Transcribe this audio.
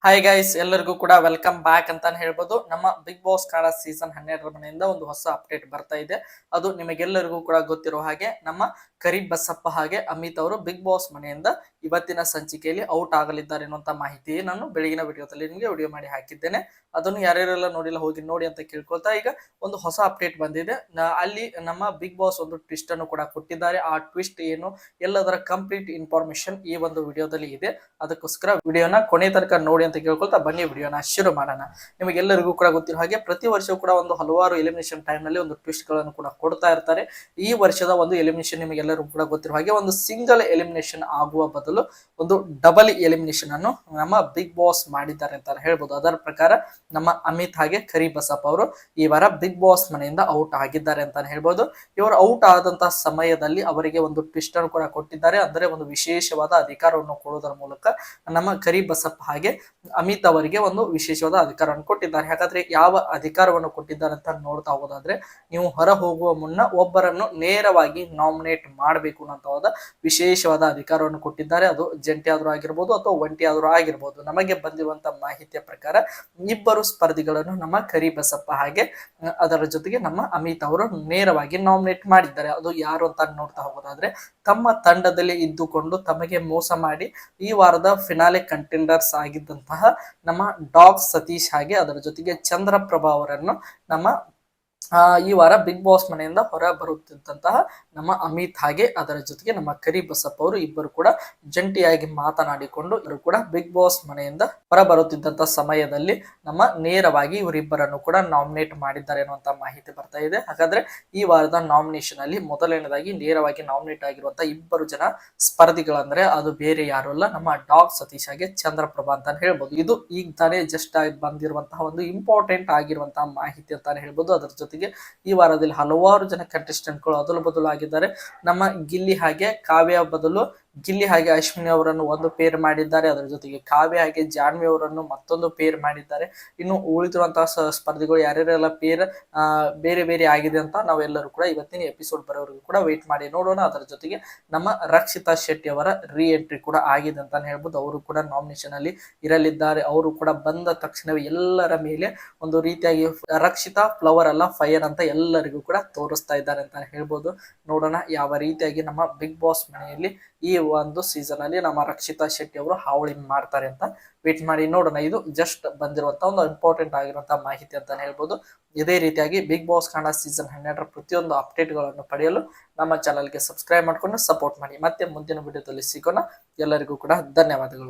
Hi guys, ಎಲ್ಲರಿಗೂ ಕೂಡ welcome back ಅಂತಾನೆ ಹೇಳ್ಬೋದು. ನಮ್ಮ ಬಿಗ್ ಬಾಸ್ ಕನ್ನಡ ಸೀಸನ್ 12 ಮನೆಯಿಂದ ಒಂದು ಹೊಸ ಅಪ್ಡೇಟ್ ಬರ್ತಾ ಇದೆ. ಅದು ನಿಮಗೆಲ್ಲರಿಗೂ ಕೂಡ ಗೊತ್ತಿರೋ ಹಾಗೆ ನಮ್ಮ ಕರಿ ಬಸಪ್ಪ ಹಾಗೆ ಅಮಿತ್ ಅವರು ಬಿಗ್ ಬಾಸ್ ಮನೆಯಿಂದ ಇವತ್ತಿನ ಸಂಚಿಕೆಯಲ್ಲಿ ಔಟ್ ಆಗಲಿದ್ದಾರೆ ಅನ್ನುವಂತ ಮಾಹಿತಿ ನಾನು ಬೆಳಗಿನ ವಿಡಿಯೋದಲ್ಲಿ ನಿಮಗೆ ವಿಡಿಯೋ ಮಾಡಿ ಹಾಕಿದ್ದೇನೆ. ಅದನ್ನು ಯಾರ್ಯಾರೆಲ್ಲ ನೋಡಿಲ್ಲ ಹೋಗಿ ನೋಡಿ ಅಂತ ಕೇಳ್ಕೊಳ್ತಾ ಈಗ ಒಂದು ಹೊಸ ಅಪ್ಡೇಟ್ ಬಂದಿದೆ. ಅಲ್ಲಿ ನಮ್ಮ ಬಿಗ್ ಬಾಸ್ ಒಂದು ಟ್ವಿಸ್ಟ್ ಅನ್ನು ಕೂಡ ಕೊಟ್ಟಿದ್ದಾರೆ. ಆ ಟ್ವಿಸ್ಟ್ ಏನು ಎಲ್ಲದರ ಕಂಪ್ಲೀಟ್ ಇನ್ಫಾರ್ಮೇಶನ್ ಈ ಒಂದು ವಿಡಿಯೋದಲ್ಲಿ ಇದೆ. ಅದಕ್ಕೋಸ್ಕರ ವಿಡಿಯೋನ ಕೊನೆ ತನಕ ನೋಡಿ ಅಂತ ಕೇಳ್ಕೊಳ್ತಾ ಬನ್ನಿ ವಿಡಿಯೋನ ಶುರು ಮಾಡೋಣ. ನಿಮಗೆಲ್ಲರಿಗೂ ಕೂಡ ಗೊತ್ತಿರೋ ಹಾಗೆ ಪ್ರತಿ ವರ್ಷವೂ ಕೂಡ ಒಂದು ಹಲವಾರು ಎಲಿಮಿನೇಷನ್ ಟೈಮ್ ನಲ್ಲಿ ಒಂದು ಟ್ವಿಸ್ಟ್ ಗಳನ್ನು ಕೂಡ ಕೊಡ್ತಾ ಇರ್ತಾರೆ. ಈ ವರ್ಷದ ಒಂದು ಎಲಿಮಿನೇಷನ್ ನಿಮಗೆಲ್ಲರಿಗೂ ಕೂಡ ಗೊತ್ತಿರೋ ಹಾಗೆ ಒಂದು ಸಿಂಗಲ್ ಎಲಿಮಿನೇಷನ್ ಆಗುವ ಬದಲು ಒಂದು ಡಬಲ್ ಎಲಿಮಿನೇಷನ್ ಅನ್ನು ನಮ್ಮ ಬಿಗ್ ಬಾಸ್ ಮಾಡಿದ್ದಾರೆ ಅಂತ ಹೇಳ್ಬೋದು. ಅದರ ಪ್ರಕಾರ ನಮ್ಮ ಅಮಿತ್ ಹಾಗೆ ಕರಿ ಬಸಪ್ಪ ಅವರು ಈ ವಾರ ಬಿಗ್ ಬಾಸ್ ಮನೆಯಿಂದ ಔಟ್ ಆಗಿದ್ದಾರೆ ಅಂತ ಹೇಳ್ಬೋದು. ಇವರು ಔಟ್ ಆದಂತಹ ಸಮಯದಲ್ಲಿ ಅವರಿಗೆ ಒಂದು ಟ್ವಿಸ್ಟ್ ಅನ್ನು ಕೂಡ ಕೊಟ್ಟಿದ್ದಾರೆ. ಅಂದ್ರೆ ಒಂದು ವಿಶೇಷವಾದ ಅಧಿಕಾರವನ್ನು ಕೊಡುವುದರ ಮೂಲಕ ನಮ್ಮ ಕರಿ ಬಸಪ್ಪ ಹಾಗೆ ಅಮಿತ್ ಅವರಿಗೆ ಒಂದು ವಿಶೇಷವಾದ ಅಧಿಕಾರವನ್ನು ಕೊಟ್ಟಿದ್ದಾರೆ. ಹಾಗಾದ್ರೆ ಯಾವ ಅಧಿಕಾರವನ್ನು ಕೊಟ್ಟಿದ್ದಾರೆ ಅಂತ ನೋಡ್ತಾ ಹೋಗೋದಾದ್ರೆ, ನೀವು ಹೊರ ಹೋಗುವ ಮುನ್ನ ಒಬ್ಬರನ್ನು ನೇರವಾಗಿ ನಾಮಿನೇಟ್ ಮಾಡಬೇಕು ಅನ್ನೋದ ವಿಶೇಷವಾದ ಅಧಿಕಾರವನ್ನು ಕೊಟ್ಟಿದ್ದಾರೆ. ಅದು ಜಂಟಿ ಆದ್ರೂ ಆಗಿರ್ಬೋದು ಅಥವಾ ಒಂಟಿ ಆದ್ರೂ ಆಗಿರ್ಬೋದು. ನಮಗೆ ಬಂದಿರುವಂತಹ ಮಾಹಿತಿಯ ಪ್ರಕಾರ ಇಬ್ಬರು ಸ್ಪರ್ಧಿಗಳನ್ನು ನಮ್ಮ ಕರಿ ಬಸಪ್ಪ ಹಾಗೆ ಅದರ ಜೊತೆಗೆ ನಮ್ಮ ಅಮಿತ್ ಅವರು ನೇರವಾಗಿ ನಾಮಿನೇಟ್ ಮಾಡಿದ್ದಾರೆ. ಅದು ಯಾರು ಅಂತ ನೋಡ್ತಾ ಹೋಗೋದಾದ್ರೆ, ತಮ್ಮ ತಂಡದಲ್ಲಿ ಇದ್ದುಕೊಂಡು ತಮಗೆ ಮೋಸ ಮಾಡಿ ಈ ವಾರದ ಫಿನಾಲೆ ಕಂಟೆಂಡರ್ಸ್ ಆಗಿದ್ದಂತಹ ನಮ್ಮ ಡಾಗ್ ಸತೀಶ್ ಹಾಗೆ ಅದರ ಜೊತೆಗೆ ಚಂದ್ರಪ್ರಭಾ ಅವರನ್ನು ನಮ್ಮ ಈ ವಾರ ಬಿಗ್ ಬಾಸ್ ಮನೆಯಿಂದ ಹೊರ ಬರುತ್ತಿದ್ದಂತಹ ನಮ್ಮ ಅಮಿತ್ ಹಾಗೆ ಅದರ ಜೊತೆಗೆ ನಮ್ಮ ಕರಿ ಬಸಪ್ಪ ಅವರು ಇಬ್ಬರು ಕೂಡ ಜಂಟಿಯಾಗಿ ಮಾತನಾಡಿಕೊಂಡು ಇವರು ಕೂಡ ಬಿಗ್ ಬಾಸ್ ಮನೆಯಿಂದ ಹೊರ ಬರುತ್ತಿದ್ದಂತಹ ಸಮಯದಲ್ಲಿ ನಮ್ಮ ನೇರವಾಗಿ ಇವರಿಬ್ಬರನ್ನು ಕೂಡ ನಾಮಿನೇಟ್ ಮಾಡಿದ್ದಾರೆ ಅನ್ನುವಂತ ಮಾಹಿತಿ ಬರ್ತಾ ಇದೆ. ಹಾಗಾದ್ರೆ ಈ ವಾರದ ನಾಮಿನೇಷನ್ ಅಲ್ಲಿ ಮೊದಲನೇದಾಗಿ ನೇರವಾಗಿ ನಾಮಿನೇಟ್ ಆಗಿರುವಂತಹ ಇಬ್ಬರು ಜನ ಸ್ಪರ್ಧಿಗಳಂದ್ರೆ ಅದು ಬೇರೆ ಯಾರು ಅಲ್ಲ, ನಮ್ಮ ಡಾಗ್ ಸತೀಶ್ ಹಾಗೆ ಚಂದ್ರಪ್ರಭಾ ಅಂತ ಹೇಳ್ಬೋದು. ಇದು ಈಗ ತಾನೇ ಜಸ್ಟ್ ಆಗಿ ಬಂದಿರುವಂತಹ ಒಂದು ಇಂಪಾರ್ಟೆಂಟ್ ಆಗಿರುವಂತಹ ಮಾಹಿತಿ ಅಂತಾನೆ ಹೇಳ್ಬೋದು. ಅದರ ಜೊತೆಗೆ ಈ ವಾರದಲ್ಲಿ ಹಲವಾರು ಜನ ಕಂಟೆಸ್ಟೆಂಟ್ಗಳು ಅದಲು ಬದಲು ಆಗಿದ್ದಾರೆ. ನಮ್ಮ ಗಿಲ್ಲಿ ಹಾಗೆ ಕಾವ್ಯ ಬದಲು ಗಿಲ್ಲಿ ಹಾಗೆ ಅಶ್ವಿನಿ ಅವರನ್ನು ಒಂದು ಪೇರ್ ಮಾಡಿದ್ದಾರೆ. ಅದರ ಜೊತೆಗೆ ಕಾವ್ಯ ಹಾಗೆ ಜಾನ್ವಿ ಅವರನ್ನು ಮತ್ತೊಂದು ಪೇರ್ ಮಾಡಿದ್ದಾರೆ. ಇನ್ನು ಉಳಿದಿರುವಂತಹ ಸ್ಪರ್ಧಿಗಳು ಯಾರ್ಯಾರೆಲ್ಲ ಪೇರ್ ಬೇರೆ ಬೇರೆ ಆಗಿದೆ ಅಂತ ನಾವೆಲ್ಲರೂ ಕೂಡ ಇವತ್ತಿನ ಎಪಿಸೋಡ್ ಬರೋವರೆಗೂ ಕೂಡ ವೇಟ್ ಮಾಡಿ ನೋಡೋಣ. ಅದರ ಜೊತೆಗೆ ನಮ್ಮ ರಕ್ಷಿತಾ ಶೆಟ್ಟಿ ಅವರ ರೀ ಎಂಟ್ರಿ ಕೂಡ ಆಗಿದೆ ಅಂತ ಹೇಳ್ಬೋದು. ಅವರು ಕೂಡ ನಾಮಿನೇಷನ್ ಅಲ್ಲಿ ಇರಲಿದ್ದಾರೆ. ಅವರು ಕೂಡ ಬಂದ ತಕ್ಷಣವೇ ಎಲ್ಲರ ಮೇಲೆ ಒಂದು ರೀತಿಯಾಗಿ ರಕ್ಷಿತಾ ಫ್ಲವರ್ ಅಲ್ಲ ಫೈರ್ ಅಂತ ಎಲ್ಲರಿಗೂ ಕೂಡ ತೋರಿಸ್ತಾ ಇದ್ದಾರೆ ಅಂತ ಹೇಳ್ಬೋದು. ನೋಡೋಣ ಯಾವ ರೀತಿಯಾಗಿ ನಮ್ಮ ಬಿಗ್ ಬಾಸ್ ಮನೆಯಲ್ಲಿ ಈ ಒಂದು ಸೀಸನ್ ಅಲ್ಲಿ ನಮ್ಮ ರಕ್ಷಿತಾ ಶೆಟ್ಟಿ ಅವರು ಹಾವಳಿ ಮಾಡ್ತಾರೆ ಅಂತ ವೇಟ್ ಮಾಡಿ ನೋಡೋಣ. ಇದು ಜಸ್ಟ್ ಬಂದಿರುವಂತಹ ಒಂದು ಇಂಪಾರ್ಟೆಂಟ್ ಆಗಿರುವಂತಹ ಮಾಹಿತಿ ಅಂತಾನೆ ಹೇಳ್ಬೋದು. ಇದೇ ರೀತಿಯಾಗಿ ಬಿಗ್ ಬಾಸ್ ಕನ್ನಡ ಸೀಸನ್ 12 ಪ್ರತಿಯೊಂದು ಅಪ್ಡೇಟ್ ಗಳನ್ನು ಪಡೆಯಲು ನಮ್ಮ ಚಾನಲ್ಗೆ ಸಬ್ಸ್ಕ್ರೈಬ್ ಮಾಡ್ಕೊಂಡು ಸಪೋರ್ಟ್ ಮಾಡಿ. ಮತ್ತೆ ಮುಂದಿನ ವಿಡಿಯೋದಲ್ಲಿ ಸಿಗೋಣ. ಎಲ್ಲರಿಗೂ ಕೂಡ ಧನ್ಯವಾದಗಳು.